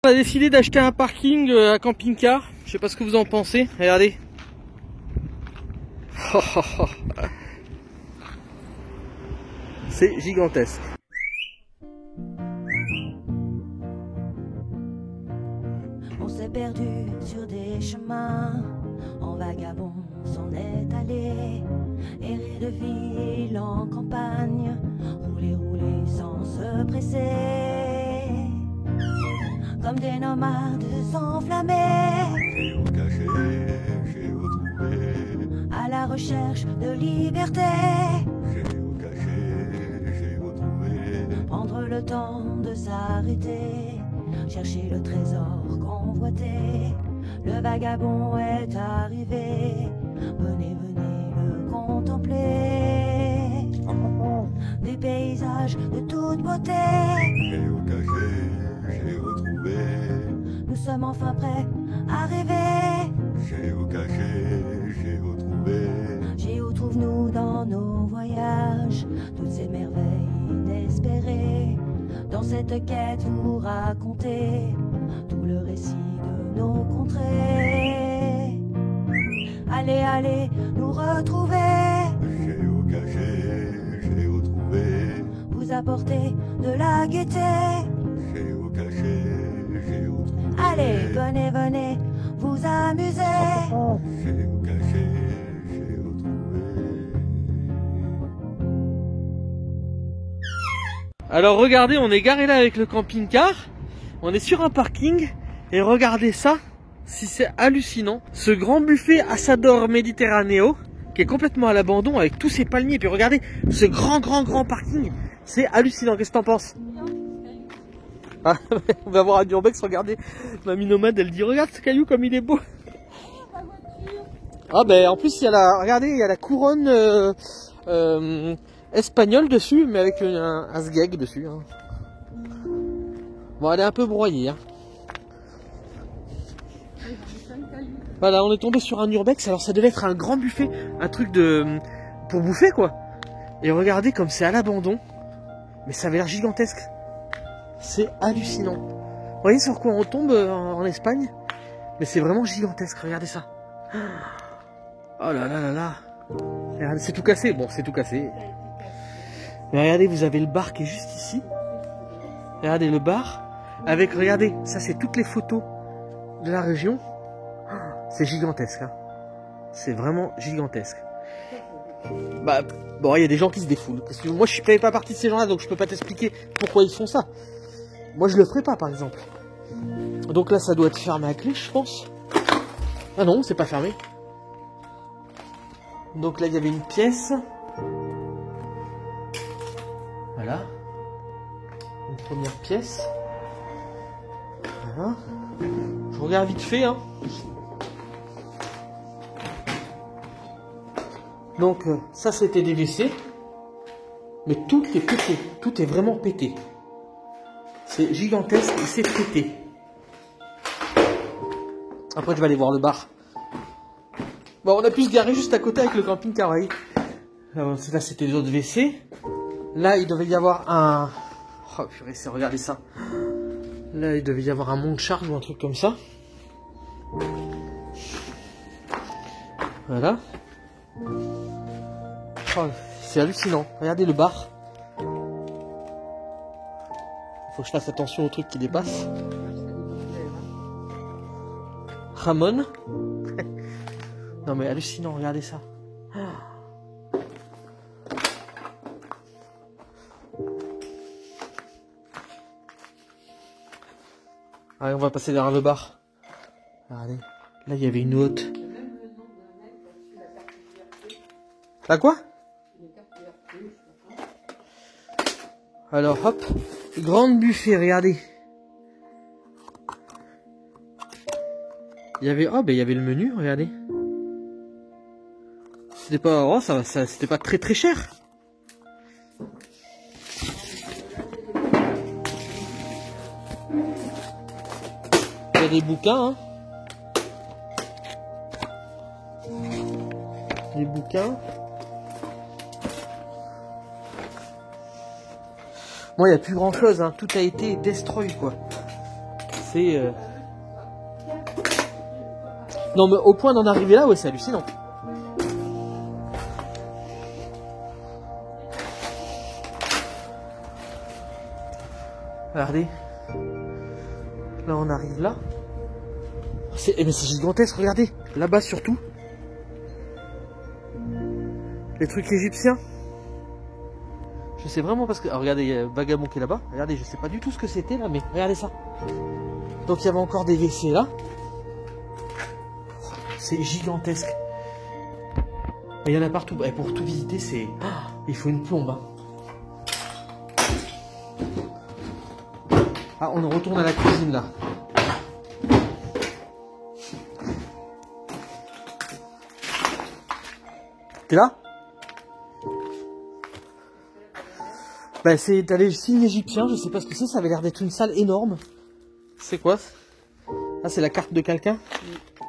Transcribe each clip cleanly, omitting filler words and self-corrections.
On a décidé d'acheter un parking à camping-car. Je sais pas ce que vous en pensez. Regardez. C'est gigantesque. On s'est perdu sur des chemins, en vagabond s'en est allé, errer de ville en campagne, rouler sans se presser, comme des nomades enflammés, Géocaché, géotrouvé, à la recherche de liberté, géocaché, géotrouvé, prendre le temps de s'arrêter, chercher le trésor convoité. Le vagabond est arrivé, venez, venez le contempler. Des paysages de toute beauté, géocaché, géotrouvé, nous sommes enfin prêts à rêver. géocaché, géotrouvé, Géo trouve-nous dans nos voyages, toutes ces merveilles inespérées. Dans cette quête vous racontez tout le récit de nos contrées. Allez, allez, nous retrouver, géocaché, géotrouvé, vous apporter de la gaieté. géocaché, géotrouvé, Allez, venez, venez, vous amuser. géocaché, géotrouvé. Alors regardez, on est garé là avec le camping-car. On est sur un parking. Et regardez ça. Si c'est hallucinant. Ce grand buffet Assador Méditerranéo. Qui est complètement à l'abandon avec tous ces palmiers. Et puis regardez ce grand parking. C'est hallucinant. Qu'est-ce que t'en penses? Ah, on va voir un urbex, regardez. Mamie Nomade, elle dit regarde ce caillou comme il est beau. Ah ben en plus il y a la, regardez, il y a la couronne espagnole dessus, mais avec un sgeg dessus. Hein. Bon, elle est un peu broyée. Hein. Voilà, on est tombé sur un urbex. Alors ça devait être un grand buffet, un truc de pour bouffer quoi. Et regardez comme c'est à l'abandon, mais ça avait l'air gigantesque. C'est hallucinant. Vous voyez sur quoi on tombe en Espagne? Mais c'est vraiment gigantesque, regardez ça. Oh là là là là. Regardez, c'est tout cassé, bon c'est tout cassé. Mais regardez, vous avez le bar qui est juste ici. Regardez le bar. Avec, regardez, ça c'est toutes les photos de la région. C'est gigantesque. Hein. C'est vraiment gigantesque. Bah, bon, il y a des gens qui se défoulent. Parce que moi je fais pas partie de ces gens-là, donc je peux pas t'expliquer pourquoi ils font ça. Moi je le ferai pas par exemple. Donc là ça doit être fermé à clé je pense. Ah non c'est pas fermé. Donc là il y avait une pièce. Voilà. Une première pièce. Voilà. Je regarde vite fait hein. Donc ça c'était des WC. Mais tout est pété. Tout est vraiment pété. C'est gigantesque et c'est pété. Après je vais aller voir le bar. Bon on a pu se garer juste à côté avec le camping-car. Là c'était des autres WC. Là il devait y avoir un... Oh purée, regardez ça. Là il devait y avoir un monte-charge ou un truc comme ça. Voilà. Oh, c'est hallucinant. Regardez le bar. Faut que je fasse attention aux trucs qui dépassent. Ramon. Non mais hallucinant, regardez ça. Allez, on va passer derrière le bar. Regardez. Là, il y avait une haute. Là quoi? Alors hop, grande buffet, regardez. Il y avait, oh ben il y avait le menu, regardez. C'était pas, oh ça c'était pas très cher. Il y a des bouquins, hein. Des bouquins. Bon, il n'y a plus grand chose, hein. Tout a été destroy, quoi. C'est... Non mais au point d'en arriver là, ouais, c'est hallucinant. Regardez. Là on arrive là. Mais c'est gigantesque, regardez. Là-bas surtout. Les trucs égyptiens. Je sais vraiment parce que... Alors, regardez, il y a Vagabond qui est là-bas. Regardez, je sais pas du tout ce que c'était là, mais regardez ça. Donc il y avait encore des WC là. C'est gigantesque. Il y en a partout. Et pour tout visiter, c'est... Ah, il faut une plombe. Hein. Ah, on retourne à la cuisine là. T'es là? Bah c'est les signes égyptiens, je sais pas ce que c'est, ça avait l'air d'être une salle énorme. C'est quoi? Ah c'est la carte de quelqu'un?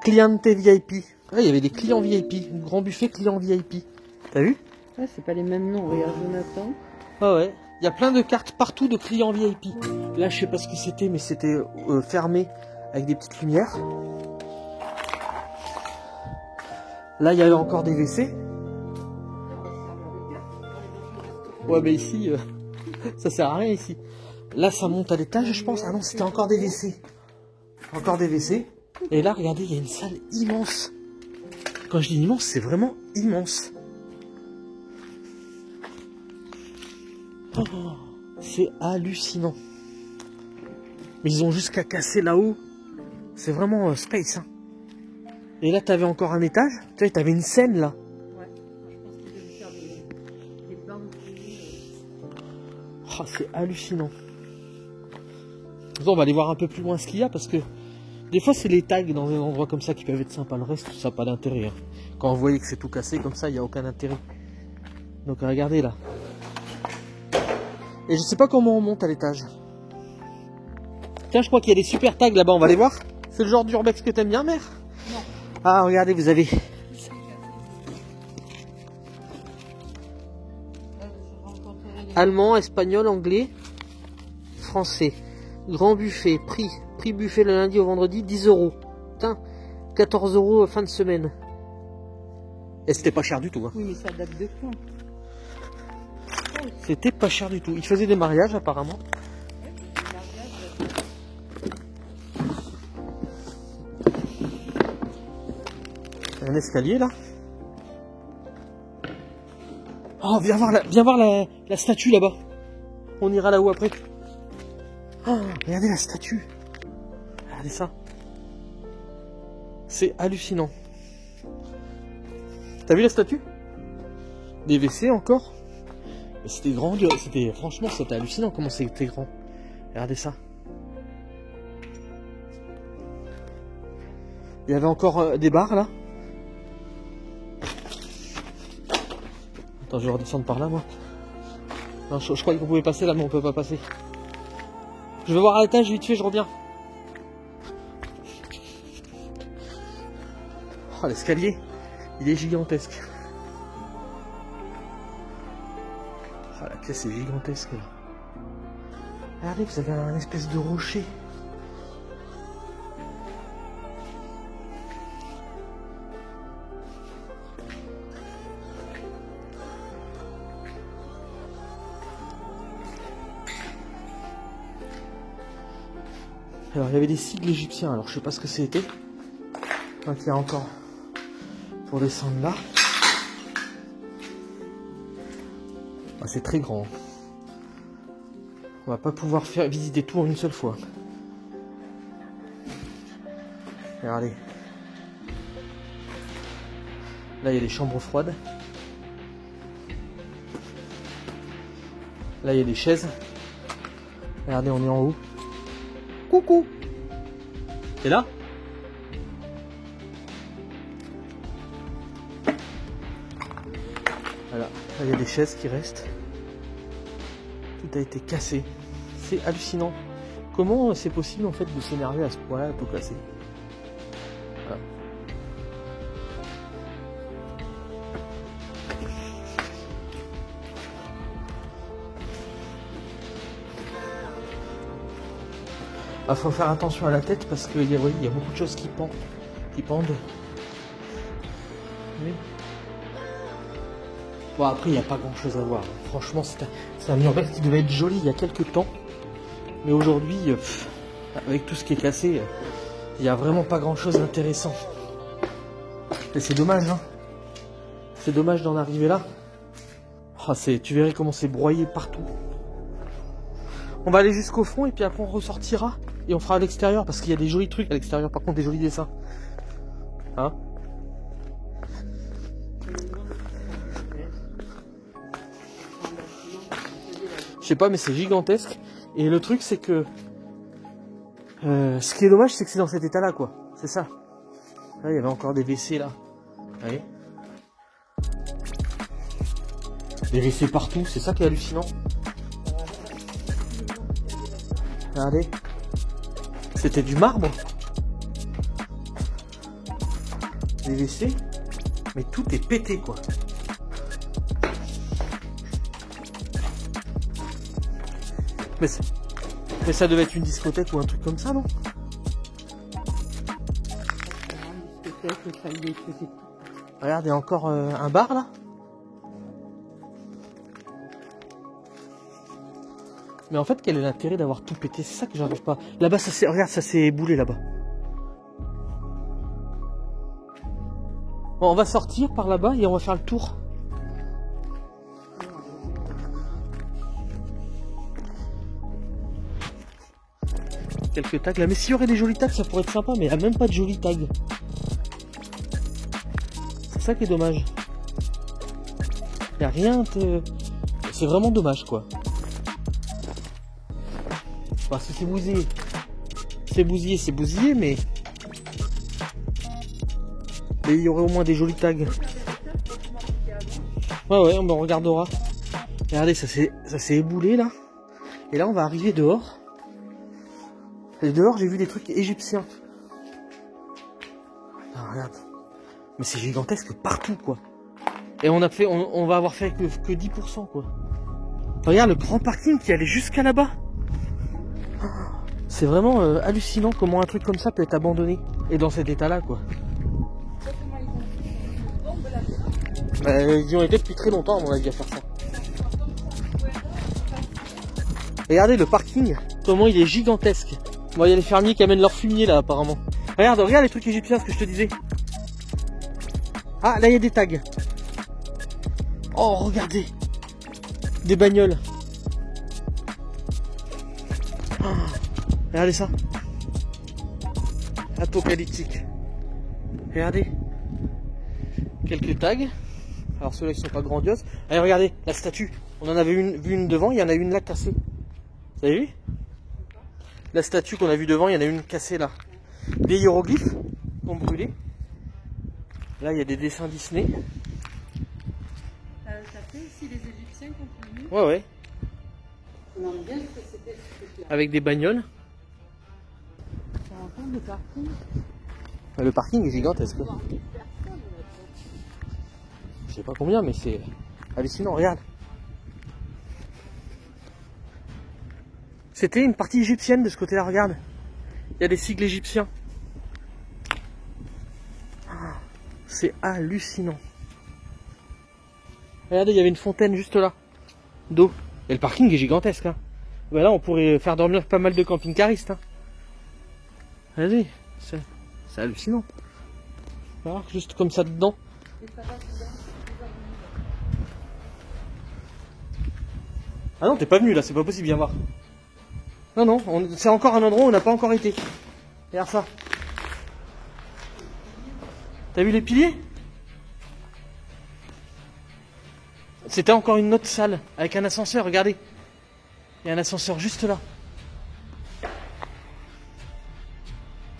Cliente VIP. Ah, il y avait des clients VIP, un grand buffet client VIP. T'as vu? Ouais, c'est pas les mêmes noms, regarde Jonathan. Ah ouais, il y a plein de cartes partout de clients VIP. Là je sais pas ce que c'était, mais c'était fermé avec des petites lumières. Là il y avait encore des WC. Ouais mais ici, ça sert à rien ici. Là ça monte à l'étage je pense. Ah non c'était encore des WC. Encore des WC. Et là regardez il y a une salle immense. Quand je dis immense c'est vraiment immense. Oh, c'est hallucinant. Mais ils ont jusqu'à casser là-haut. C'est vraiment space. Hein. Et là t'avais encore un étage. Tu vois t'avais une scène là. Oh, c'est hallucinant. On va aller voir un peu plus loin ce qu'il y a parce que des fois c'est les tags dans un endroit comme ça qui peuvent être sympas. Le reste ça n'a pas d'intérêt. Hein. Quand vous voyez que c'est tout cassé comme ça, il n'y a aucun intérêt. Donc regardez là. Et je sais pas comment on monte à l'étage. Tiens, je crois qu'il y a des super tags là-bas, on va les voir. C'est le genre d'urbex que t'aimes bien, mère? Non. Ah, regardez, vous avez... Allemand, espagnol, anglais, français. Grand buffet, prix buffet le lundi au vendredi, 10 €. Putain, 14 € fin de semaine. Et c'était pas cher du tout. Hein. Oui, mais ça date de quand? C'était pas cher du tout. Ils faisaient des mariages apparemment. Un escalier là. Oh, viens voir la statue là-bas. On ira là-haut après. Oh, regardez la statue. Regardez ça. C'est hallucinant. T'as vu la statue? Des WC encore. C'était grand, franchement c'était hallucinant comment c'était grand. Regardez ça. Il y avait encore des bars là. Attends, je vais redescendre par là moi. Non, je croyais qu'on pouvait passer là mais on peut pas passer. Je vais voir à l'étage vite fait, je reviens. Oh l'escalier, il est gigantesque. Ah, la pièce est gigantesque là. Regardez, vous avez un espèce de rocher. Alors il y avait des sigles égyptiens, alors je sais pas ce que c'était. Donc il y a encore pour descendre là. Ah, c'est très grand. On va pas pouvoir visiter tout en une seule fois. Regardez. Là il y a des chambres froides. Là il y a des chaises. Regardez, on est en haut. Coucou. T'es là? Voilà, là il y a des chaises qui restent. Tout a été cassé. C'est hallucinant. Comment c'est possible en fait de s'énerver à ce point-là, tout casser? Voilà. Ah, faut faire attention à la tête parce qu'il y a, oui, il y a beaucoup de choses qui pendent. Oui. Bon, après, il n'y a pas grand chose à voir. Franchement, c'est un urbex qui devait être joli il y a quelques temps. Mais aujourd'hui, avec tout ce qui est cassé, il n'y a vraiment pas grand chose d'intéressant. Et c'est dommage, hein. C'est dommage d'en arriver là. Oh, tu verrais comment c'est broyé partout. On va aller jusqu'au fond et puis après on ressortira. Et on fera à l'extérieur parce qu'il y a des jolis trucs à l'extérieur. Par contre, des jolis dessins. Hein? Je sais pas, mais c'est gigantesque. Et le truc, c'est que... ce qui est dommage, c'est que c'est dans cet état-là, quoi. C'est ça. Là, il y avait encore des WC, là. Vous voyez? Des WC partout, c'est ça qui est hallucinant. Regardez. C'était du marbre. Des WC. Mais tout est pété, quoi. Mais ça devait être une discothèque ou un truc comme ça, non? Regarde, il y a encore un bar, là. Mais en fait, quel est l'intérêt d'avoir tout pété? C'est ça que j'arrive pas. Là-bas, regarde, ça s'est éboulé là-bas. Bon, on va sortir par là-bas et on va faire le tour. Quelques tags là. Mais s'il y aurait des jolis tags, ça pourrait être sympa, mais il n'y a même pas de jolis tags. C'est ça qui est dommage. Il n'y a rien de... C'est vraiment dommage, quoi. Parce que c'est bousillé. C'est bousillé, mais... Mais il y aurait au moins des jolis tags. Ouais, on regardera. Regardez, ça s'est éboulé, là. Et là, on va arriver dehors. Et dehors, j'ai vu des trucs égyptiens. Ah, regarde. Mais c'est gigantesque partout, quoi. Et on va avoir fait que 10%, quoi. Regarde le grand parking qui allait jusqu'à là-bas. C'est vraiment hallucinant comment un truc comme ça peut être abandonné. Et dans cet état-là, quoi. Ils y ont été depuis très longtemps, à mon avis, à faire ça. Regardez le parking, comment il est gigantesque. Bon, il y a les fermiers qui amènent leur fumier là, apparemment. Regarde les trucs égyptiens, ce que je te disais. Ah, là, il y a des tags. Oh, regardez. Des bagnoles. Oh, regardez ça. Apocalyptique. Regardez. Quelques tags. Alors ceux-là qui sont pas grandioses. Allez, regardez, la statue. On en avait vu une devant, il y en a une là cassée. Vous avez vu? La statue qu'on a vue devant, il y en a une cassée là. Des hiéroglyphes ont brûlé. Là, il y a des dessins Disney. Ça fait aussi les Égyptiens continuent. Ouais. On aime bien que c'était ce truc-là. Avec des bagnoles. Ça raconte le parking. Le parking est gigantesque. Je sais pas combien, mais c'est hallucinant, regarde. C'était une partie égyptienne de ce côté-là, regarde. Il y a des sigles égyptiens. C'est hallucinant. Regardez, il y avait une fontaine juste là, d'eau. Et le parking est gigantesque. Hein. Ben là, on pourrait faire dormir pas mal de camping-caristes. Hein. Regardez, c'est hallucinant. Alors, juste comme ça dedans. Ah non, t'es pas venu là, c'est pas possible, viens voir. Non, c'est encore un endroit où on n'a pas encore été. Regarde ça. T'as vu les piliers? C'était encore une autre salle avec un ascenseur, regardez. Il y a un ascenseur juste là.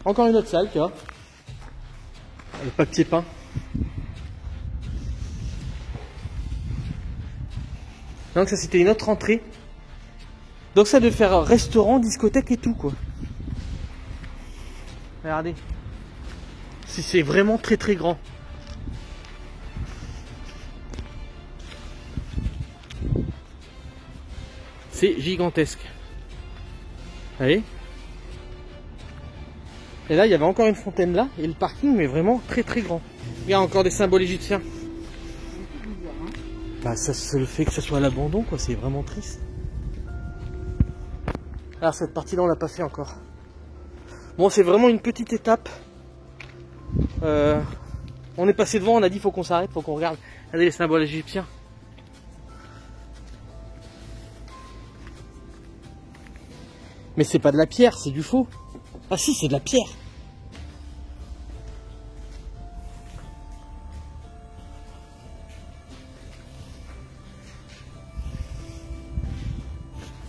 Encore une autre salle, tu vois. Le papier peint. Donc ça c'était une autre entrée. Donc ça devait faire restaurant, discothèque et tout quoi. Regardez. C'est vraiment très très grand. C'est gigantesque. Vous voyez? Et là, il y avait encore une fontaine là, et le parking, mais vraiment très très grand. Il y a encore des symboles égyptiens. Bah, ça, c'est le fait que ça soit à l'abandon, quoi, c'est vraiment triste. Alors, cette partie-là, on l'a pas fait encore. Bon, c'est vraiment une petite étape. On est passé devant, on a dit faut qu'on s'arrête, faut qu'on regarde. Regardez les symboles égyptiens. Mais c'est pas de la pierre, c'est du faux. Ah si, c'est de la pierre.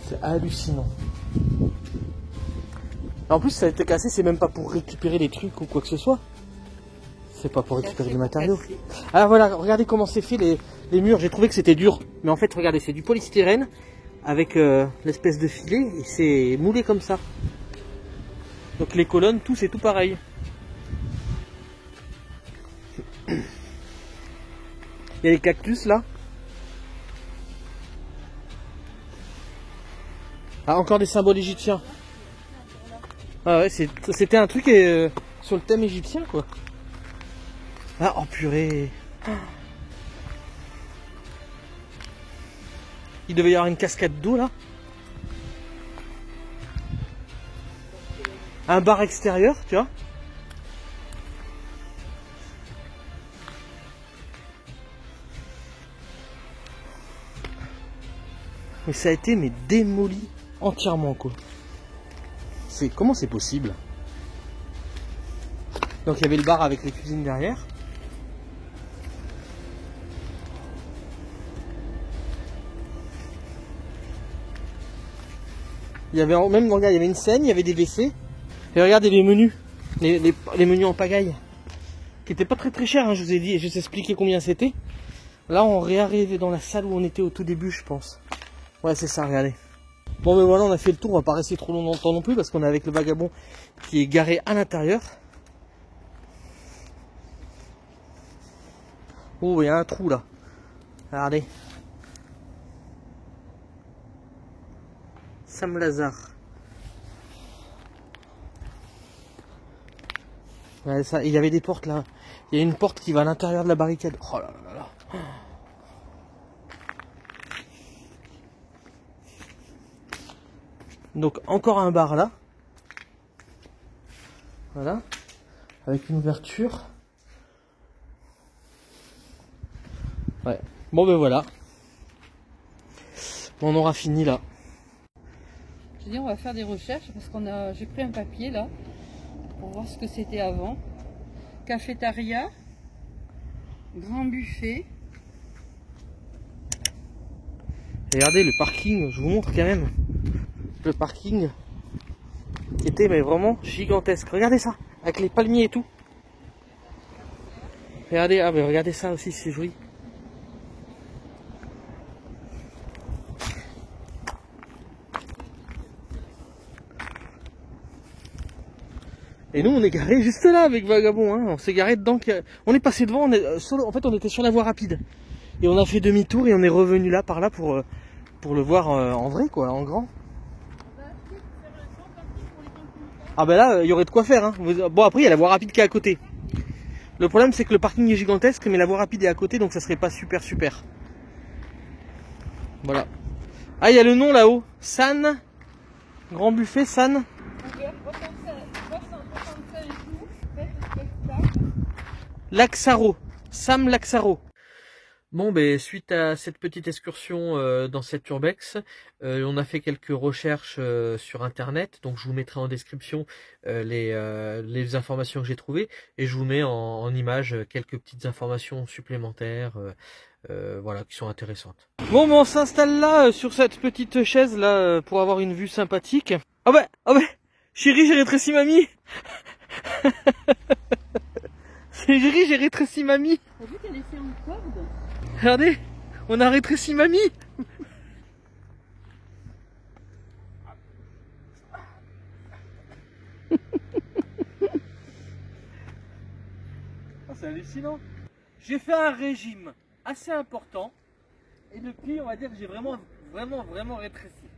C'est hallucinant. En plus, ça a été cassé, c'est même pas pour récupérer les trucs ou quoi que ce soit. C'est pas pour récupérer les matériaux. Ah voilà, regardez comment c'est fait les murs. J'ai trouvé que c'était dur. Mais en fait, regardez, c'est du polystyrène avec l'espèce de filet et c'est moulé comme ça. Donc les colonnes, tout, c'est tout pareil. Il y a les cactus là. Ah, encore des symboles égyptiens. Ah ouais, c'était un truc sur le thème égyptien quoi. Ah, oh purée. Il devait y avoir une cascade d'eau là. Un bar extérieur, tu vois. Mais ça a été démoli entièrement quoi. Comment c'est possible? Donc il y avait le bar avec les cuisines derrière. Il y avait même, regarde, il y avait une scène, il y avait des WC. Et regardez les menus, les menus en pagaille, qui étaient pas très très chers, hein, je vous ai dit, et je vous ai expliqué combien c'était. Là on réarrivait dans la salle où on était au tout début, je pense. Ouais, c'est ça, regardez. Bon, mais voilà, on a fait le tour, on va pas rester trop longtemps non plus, parce qu'on est avec le vagabond qui est garé à l'intérieur. Oh, il y a un trou là. Regardez. Sam Lazare. Ouais, ça, il y avait des portes là. Il y a une porte qui va à l'intérieur de la barricade. Oh là là là. Donc encore un bar là. Voilà. Avec une ouverture. Ouais. Bon ben voilà. On aura fini là. J'ai dit on va faire des recherches parce j'ai pris un papier là pour voir ce que c'était avant. Cafétéria, grand buffet. Regardez le parking, je vous montre quand même. Le parking qui était mais vraiment gigantesque. Regardez ça, avec les palmiers et tout. Regardez, ah mais regardez ça aussi, c'est joli. Et nous on est garé juste là avec Vagabond, hein. On s'est garé dedans, on est passé devant, en fait on était sur la voie rapide. Et on a fait demi-tour et on est revenu là par là pour le voir en vrai quoi, en grand. Ah ben là, il y aurait de quoi faire, hein. Bon après il y a la voie rapide qui est à côté. Le problème c'est que le parking est gigantesque mais la voie rapide est à côté donc ça serait pas super. Voilà. Ah il y a le nom là-haut, San, grand buffet San. Laxaro, Sam Laxaro. Bon, ben suite à cette petite excursion dans cette urbex, on a fait quelques recherches sur internet, donc je vous mettrai en description les informations que j'ai trouvées et je vous mets en image quelques petites informations supplémentaires, voilà, qui sont intéressantes. Bon, ben on s'installe là sur cette petite chaise là pour avoir une vue sympathique. Oh ben, chérie, j'ai rétréci mamie. Chérie, j'ai rétréci mamie. T'as vu qu'elle est fait en corde? Regardez, on a rétréci mamie. Oh, c'est hallucinant. J'ai fait un régime assez important et depuis, on va dire que j'ai vraiment rétréci.